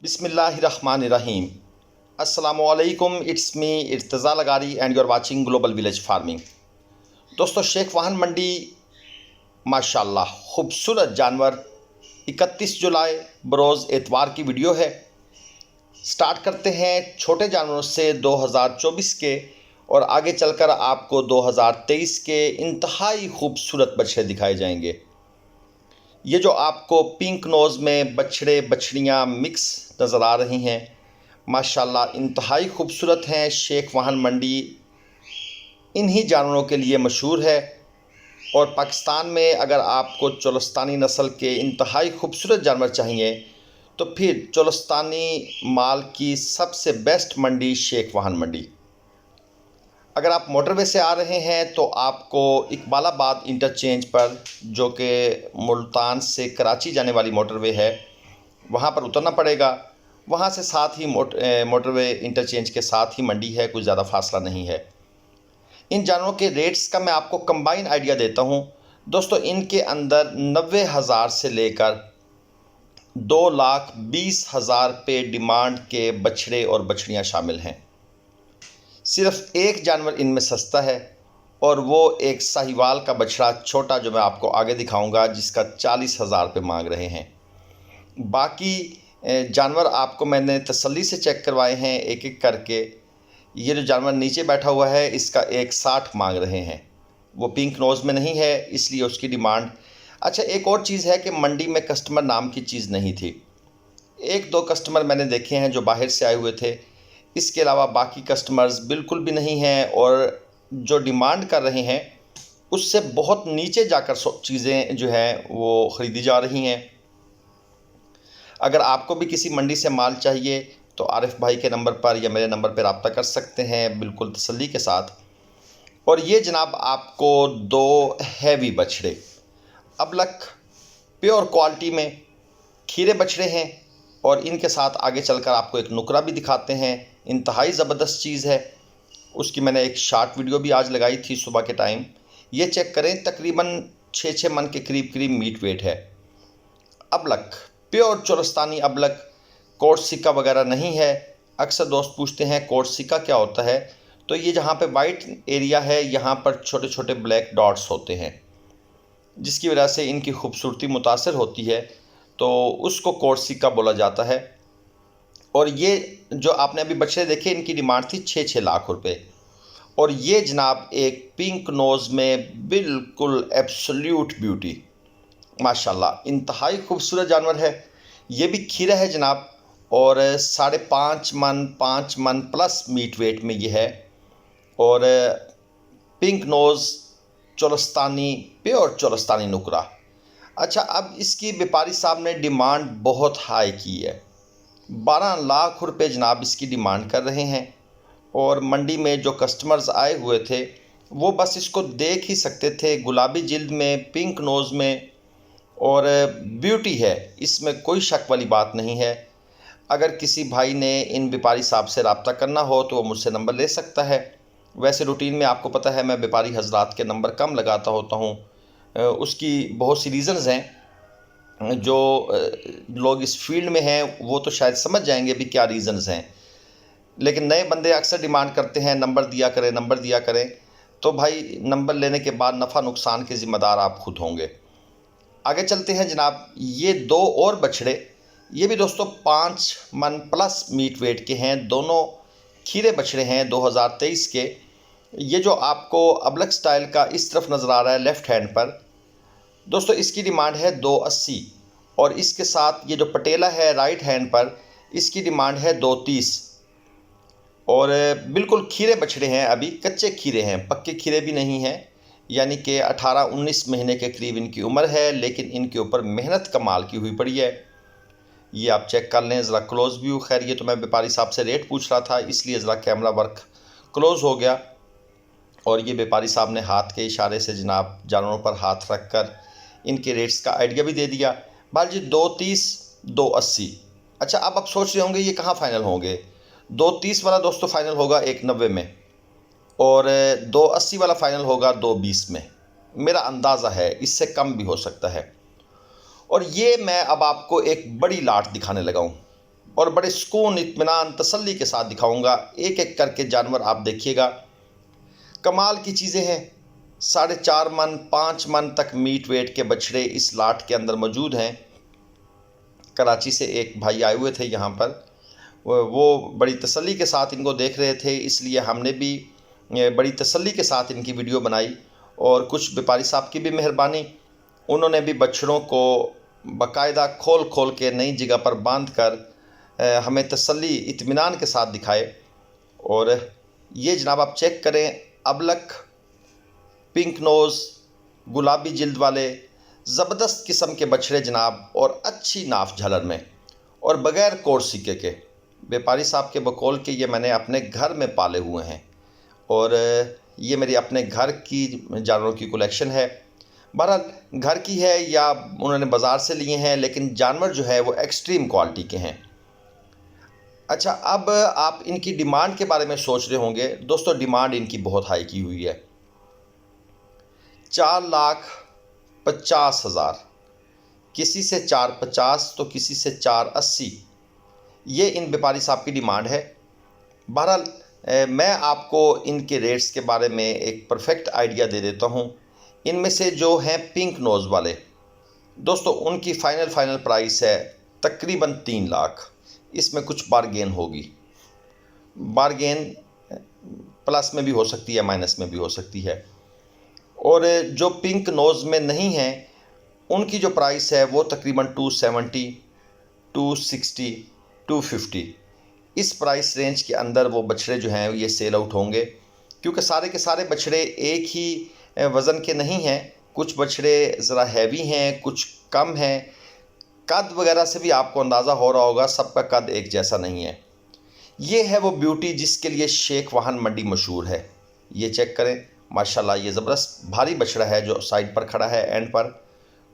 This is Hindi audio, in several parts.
बिस्मिल्लाहिर्रहमानिर्रहीम। अस्सलामुअलैकुम, it's me Irtaza Lagari and you are watching global village farming. दोस्तों, शेख वाहन मंडी माशाल्लाह खूबसूरत जानवर 31 जुलाई बरोज़ एतवार की वीडियो है। स्टार्ट करते हैं छोटे जानवरों से 2024 के, और आगे चलकर आपको 2023 के इंतहाई खूबसूरत बछड़े दिखाए जाएंगे। ये जो आपको पिंक नोज़ में बछड़े बछड़ियाँ मिक्स नज़र आ रही हैं, माशाल्लाह इंतहाई खूबसूरत हैं। शेख वाहन मंडी इन्हीं जानवरों के लिए मशहूर है, और पाकिस्तान में अगर आपको चोलस्तानी नस्ल के इंतहाई खूबसूरत जानवर चाहिए तो फिर चोलस्तानी माल की सबसे बेस्ट मंडी शेख वाहन मंडी। अगर आप मोटरवे से आ रहे हैं तो आपको इकबालाबाद इंटरचेंज पर, जो कि मुल्तान से कराची जाने वाली मोटरवे है, वहाँ पर उतरना पड़ेगा। वहाँ से साथ ही मोटरवे इंटरचेंज के साथ ही मंडी है, कुछ ज़्यादा फासला नहीं है। इन जानवरों के रेट्स का मैं आपको कंबाइन आइडिया देता हूँ। दोस्तों, इनके अंदर 90,000 से लेकर 2,20,000 पे डिमांड के बछड़े और बछड़ियाँ शामिल हैं। सिर्फ एक जानवर इनमें सस्ता है, और वो एक साहिवाल का बछड़ा छोटा, जो मैं आपको आगे दिखाऊंगा, जिसका 40,000 पे मांग रहे हैं। बाकी जानवर आपको मैंने तसल्ली से चेक करवाए हैं एक एक करके। ये जो जानवर नीचे बैठा हुआ है, इसका 1,60 मांग रहे हैं। वो पिंक नोज़ में नहीं है, इसलिए उसकी डिमांड। अच्छा, एक और चीज़ है कि मंडी में कस्टमर नाम की चीज़ नहीं थी। एक दो कस्टमर मैंने देखे हैं जो बाहर से आए हुए थे, इसके अलावा बाकी कस्टमर्स बिल्कुल भी नहीं हैं, और जो डिमांड कर रहे हैं उससे बहुत नीचे जाकर चीज़ें जो हैं वो ख़रीदी जा रही हैं। अगर आपको भी किसी मंडी से माल चाहिए तो आरिफ भाई के नंबर पर या मेरे नंबर पर रब्ता कर सकते हैं, बिल्कुल तसल्ली के साथ। और ये जनाब आपको 2 हैवी बछड़े अबलख प्योर क्वालिटी में खीरे बछड़े हैं, और इनके साथ आगे चलकर आपको एक नुकरा भी दिखाते हैं। इंतहाई ज़बरदस्त चीज़ है, उसकी मैंने एक शार्ट वीडियो भी आज लगाई थी सुबह के टाइम। ये चेक करें, तकरीबन 6 मन के करीब मीट वेट है। अबलख प्योर चोलस्तानी अबलख, कोट सिक्का वगैरह नहीं है। अक्सर दोस्त पूछते हैं कोट सिक्का क्या होता है, तो ये जहाँ पे वाइट एरिया है, यहाँ पर छोटे छोटे ब्लैक डॉट्स होते हैं, जिसकी वजह से इनकी खूबसूरती मुतासर होती है, तो उसको कोट सिक्का बोला जाता है। और ये जो आपने अभी बछड़े देखे, इनकी डिमांड थी 6-6 लाख रुपए। और ये जनाब एक पिंक नोज़ में बिल्कुल एब्सोल्यूट ब्यूटी, माशाल्लाह इंतहाई खूबसूरत जानवर है। ये भी खीरा है जनाब, और 5.5 मन प्लस मीट वेट में ये है, और pink nose Cholistani pure Cholistani नुकरा। अच्छा, अब इसकी व्यापारी साहब ने डिमांड बहुत हाई की है, 12 लाख रुपए जनाब इसकी डिमांड कर रहे हैं। और मंडी में जो कस्टमर्स आए हुए थे वो बस इसको देख ही सकते थे। गुलाबी जिल्द में, पिंक नोज़ में, और ब्यूटी है, इसमें कोई शक वाली बात नहीं है। अगर किसी भाई ने इन व्यापारी साहब से रब्ता करना हो तो वो मुझसे नंबर ले सकता है। वैसे रूटीन में आपको पता है मैं व्यापारी हजरात के नंबर कम लगाता होता हूँ। उसकी बहुत सी रीज़न्स हैं। जो लोग इस फील्ड में हैं वो तो शायद समझ जाएंगे भी क्या रीज़न्स हैं, लेकिन नए बंदे अक्सर डिमांड करते हैं नंबर दिया करें, नंबर दिया करें। तो भाई, नंबर लेने के बाद नफ़ा नुकसान के ज़िम्मेदार आप खुद होंगे। आगे चलते हैं जनाब। ये 2 और बछड़े, ये भी दोस्तों 5 मन प्लस मीट वेट के हैं। दोनों खीरे बछड़े हैं 2023 के। ये जो आपको अबलख स्टाइल का इस तरफ नज़र आ रहा है लेफ़्ट हैंड पर, दोस्तों इसकी डिमांड है 280, और इसके साथ ये जो पटेला है राइट हैंड पर, इसकी डिमांड है 230। और बिल्कुल खीरे बछड़े हैं, अभी कच्चे खीरे हैं, पक्के खीरे भी नहीं हैं, यानी कि 18-19 महीने के करीब इनकी उम्र है, लेकिन इनके ऊपर मेहनत कमाल की हुई पड़ी है। ये आप चेक कर लें ज़रा क्लोज़ व्यू। खैर, ये तो मैं व्यापारी साहब से रेट पूछ रहा था, इसलिए ज़रा कैमरा वर्क क्लोज़ हो गया, और ये व्यापारी साहब ने हाथ के इशारे से जनाब जानवरों पर हाथ रख कर इनके रेट्स का आइडिया भी दे दिया। भाई जी, 230, 280। अच्छा, अब आप सोच रहे होंगे ये कहाँ फ़ाइनल होंगे। 230 वाला दोस्तों फ़ाइनल होगा 190 में, और 280 वाला फ़ाइनल होगा 220 में। मेरा अंदाज़ा है, इससे कम भी हो सकता है। और ये मैं अब आपको एक बड़ी लाट दिखाने लगा हूँ। और बड़े सुकून, इत्मीनान, तसल्ली के साथ दिखाऊंगा। एक एक करके जानवर आप देखिएगा, कमाल की चीज़ें हैं। 4.5 मन 5 मन तक मीट वेट के बछड़े इस लाट के अंदर मौजूद हैं। कराची से एक भाई आए हुए थे यहाँ पर, वो बड़ी तसल्ली के साथ इनको देख रहे थे, इसलिए हमने भी बड़ी तसल्ली के साथ इनकी वीडियो बनाई। और कुछ व्यापारी साहब की भी मेहरबानी, उन्होंने भी बछड़ों को बाकायदा खोल खोल के नई जगह पर बांध कर हमें तसल्ली इत्मीनान के साथ दिखाए। और ये जनाब आप चेक करें, अबलक, पिंक नोज़, गुलाबी जिल्द वाले ज़बरदस्त किस्म के बछड़े जनाब, और अच्छी नाफ झालर में और बग़ैर कोड सिक्के के। व्यापारी साहब के बकौल के ये मैंने अपने घर में पाले हुए हैं और ये मेरी अपने घर की जानवरों की कलेक्शन है। बहरहाल घर की है या उन्होंने बाज़ार से लिए हैं, लेकिन जानवर जो है वो एक्सट्रीम क्वालिटी के हैं। अच्छा, अब आप इनकी डिमांड के बारे में सोच रहे होंगे। दोस्तों, डिमांड इनकी बहुत हाई की हुई है। 4,50,000, किसी से 4,50 तो किसी से 4,80, ये इन व्यापारी साहब की डिमांड है। बहरहाल मैं आपको इनके रेट्स के बारे में एक परफेक्ट आइडिया दे देता हूँ। इनमें से जो हैं पिंक नोज़ वाले दोस्तों, उनकी फ़ाइनल प्राइस है तकरीबन 3 लाख। इसमें कुछ बारगेन होगी, बारगेन प्लस में भी हो सकती है, माइनस में भी हो सकती है। और जो पिंक नोज़ में नहीं है, उनकी जो प्राइस है वो तकरीबन 270, 260, 250, इस प्राइस रेंज के अंदर वो बछड़े जो हैं ये सेल आउट होंगे। क्योंकि सारे के सारे बछड़े एक ही वज़न के नहीं हैं, कुछ बछड़े ज़रा हैवी हैं, कुछ कम हैं। कद वगैरह से भी आपको अंदाज़ा हो रहा होगा, सबका कद एक जैसा नहीं है। ये है वो ब्यूटी जिसके लिए शेख वाहन मंडी मशहूर है। ये चेक करें, माशाल्लाह, ये ज़बरदस्त भारी बछड़ा है जो साइड पर खड़ा है एंड पर,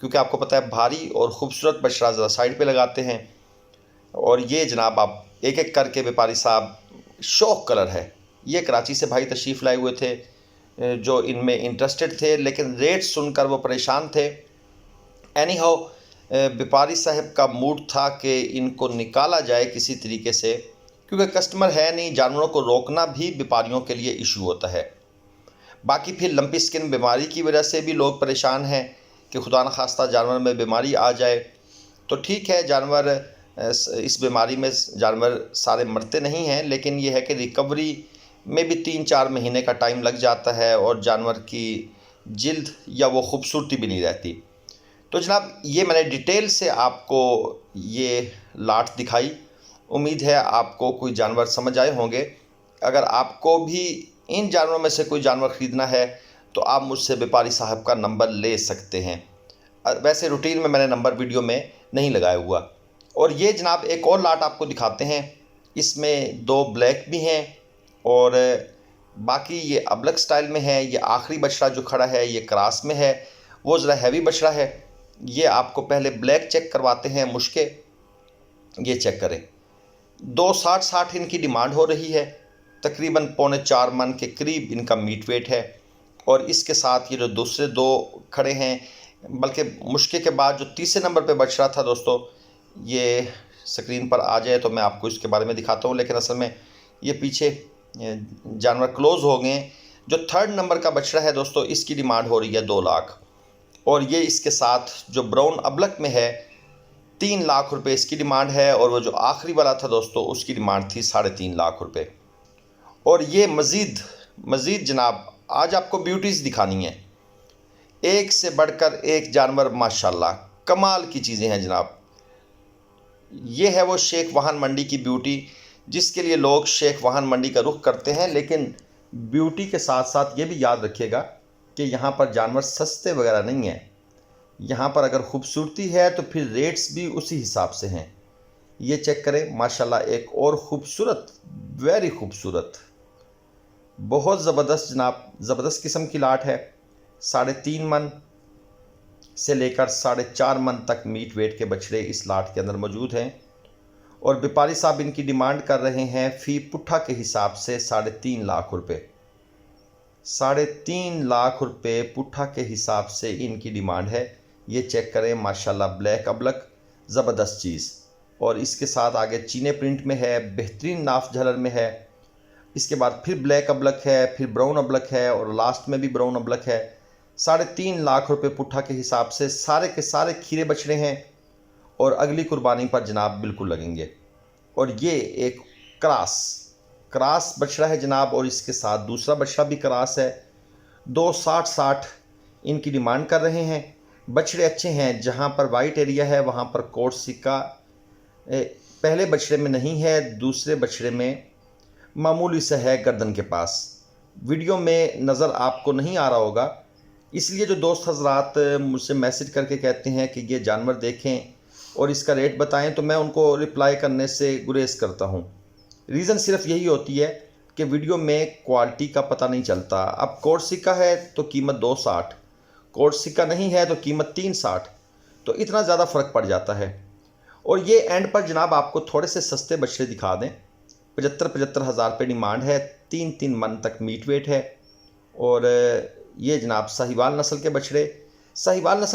क्योंकि आपको पता है भारी और ख़ूबसूरत बछड़ा ज़रा साइड पे लगाते हैं। और ये जनाब आप एक एक करके व्यापारी साहब, शौक कलर है। ये कराची से भाई तशरीफ़ लाए हुए थे जो इनमें इंटरेस्टेड थे, लेकिन रेट सुनकर वो परेशान थे। एनी हाउ, व्यापारी साहब का मूड था कि इनको निकाला जाए किसी तरीके से, क्योंकि कस्टमर है नहीं, जानवरों को रोकना भी व्यापारियों के लिए इशू होता है। बाकी फिर लंपी स्किन बीमारी की वजह से भी लोग परेशान हैं कि खुदा न खास्ता जानवर में बीमारी आ जाए। तो ठीक है, जानवर इस बीमारी में जानवर सारे मरते नहीं हैं, लेकिन ये है कि रिकवरी में भी 3-4 महीने का टाइम लग जाता है और जानवर की जिल्द या वो खूबसूरती भी नहीं रहती। तो जनाब, ये मैंने डिटेल से आपको ये लाट दिखाई। उम्मीद है आपको कोई जानवर समझ आए होंगे। अगर आपको भी इन जानवरों में से कोई जानवर ख़रीदना है तो आप मुझसे व्यापारी साहब का नंबर ले सकते हैं। वैसे रूटीन में मैंने नंबर वीडियो में नहीं लगाया हुआ। और ये जनाब एक और लाट आपको दिखाते हैं। इसमें 2 ब्लैक भी हैं और बाकी ये अबलक स्टाइल में है। ये आखिरी बछड़ा जो खड़ा है ये क्रास में है, वो ज़रा हैवी बछड़ा है। ये आपको पहले ब्लैक चेक करवाते हैं, मुश्के। ये चेक करें, 260 इनकी डिमांड हो रही है। तकरीबन 3.25 मन के करीब इनका मीट वेट है। और इसके साथ ये जो दूसरे 2 खड़े हैं, बल्कि मुश्के के बाद जो तीसरे नंबर पे बछ रहा था दोस्तों, ये स्क्रीन पर आ जाए तो मैं आपको इसके बारे में दिखाता हूँ, लेकिन असल में ये पीछे जानवर क्लोज़ हो गए। जो 3rd नंबर का बछड़ा है दोस्तों, इसकी डिमांड हो रही है 2 लाख। और ये इसके साथ जो ब्राउन अबलक में है 3 लाख रुपए इसकी डिमांड है। और वो जो आखिरी वाला था दोस्तों, उसकी डिमांड थी 3.5 लाख रुपए। और ये मज़ीद जनाब आज आपको ब्यूटीज़ दिखानी है, एक से बढ़कर एक जानवर, माशाल्लाह कमाल की चीज़ें हैं जनाब। ये है वो शेख वाहन मंडी की ब्यूटी जिसके लिए लोग शेख वाहन मंडी का रुख करते हैं। लेकिन ब्यूटी के साथ साथ ये भी याद रखिएगा कि यहाँ पर जानवर सस्ते वगैरह नहीं हैं। यहाँ पर अगर ख़ूबसूरती है तो फिर रेट्स भी उसी हिसाब से हैं। ये चेक करें, माशाल्लाह एक और ख़ूबसूरत, वेरी ख़ूबसूरत, बहुत ज़बरदस्त जनाब, ज़बरदस्त किस्म की लाट है। 3.5 मन से लेकर 4.5 मन तक मीट वेट के बछड़े इस लाट के अंदर मौजूद हैं। और व्यापारी साहब इनकी डिमांड कर रहे हैं फ़ी पुट्ठा के हिसाब से 3.5 लाख रुपए। 3.5 लाख रुपए पुट्ठा के हिसाब से इनकी डिमांड है। ये चेक करें, माशाल्लाह ब्लैक अबलक, ज़बरदस्त चीज़। और इसके साथ आगे चीने प्रिंट में है, बेहतरीन नाफ झालर में है। इसके बाद फिर ब्लैक अबलक है, फिर ब्राउन अबलक है और लास्ट में भी ब्राउन अबलक है। 3.5 लाख रुपए पुट्ठा के हिसाब से सारे के सारे खीरे बछड़े हैं और अगली कुर्बानी पर जनाब बिल्कुल लगेंगे। और ये एक क्रास बछड़ा है जनाब, और इसके साथ दूसरा बछड़ा भी क्रास है। 2.60 इनकी डिमांड कर रहे हैं। बछड़े अच्छे हैं, जहाँ पर वाइट एरिया है वहाँ पर कोट सिक्का पहले बछड़े में नहीं है, दूसरे बछड़े में मामूली सा है गर्दन के पास। वीडियो में नज़र आपको नहीं आ रहा होगा, इसलिए जो दोस्त हजरात मुझसे मैसेज करके कहते हैं कि ये जानवर देखें और इसका रेट बताएं, तो मैं उनको रिप्लाई करने से गुरेज करता हूं। रीज़न सिर्फ यही होती है कि वीडियो में क्वालिटी का पता नहीं चलता। अब कोट सिक्का है तो कीमत 2.60, कोट सिक्का नहीं है तो कीमत 3.60, तो इतना ज़्यादा फ़र्क पड़ जाता है। और ये एंड पर जनाब आपको थोड़े से सस्ते बछड़े दिखा दें। 75 हज़ार रुपये डिमांड है, 3 मन तक मीट वेट है। और ये जनाब साहिवाल नस्ल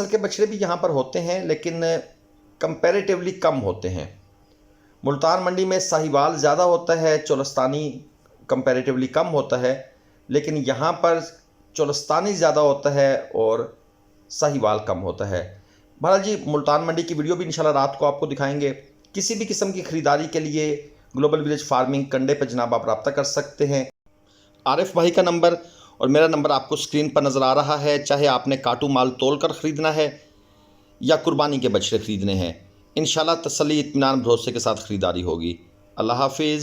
के बछड़े भी यहाँ पर होते हैं, लेकिन कंपैरेटिवली कम होते हैं। मुल्तान मंडी में साहिवाल ज़्यादा होता है, चोलस्तानी कंपैरेटिवली कम होता है, लेकिन यहाँ पर चोलस्तानी ज़्यादा होता है और साहिवाल कम होता है। बहरहाल जी, मुल्तान मंडी की वीडियो भी इंशाल्लाह रात को आपको दिखाएंगे। किसी भी किस्म की ख़रीदारी के लिए ग्लोबल विलेज फार्मिंग कंडे पर जनाब आप रब्ता कर सकते हैं। आरिफ भाई का नंबर और मेरा नंबर आपको स्क्रीन पर नज़र आ रहा है। चाहे आपने काटू माल तोल कर ख़रीदना है या कुर्बानी के बछड़े ख़रीदने हैं, इंशाल्लाह तसल्ली इत्मीनान भरोसे के साथ ख़रीदारी होगी। अल्लाह हाफिज़।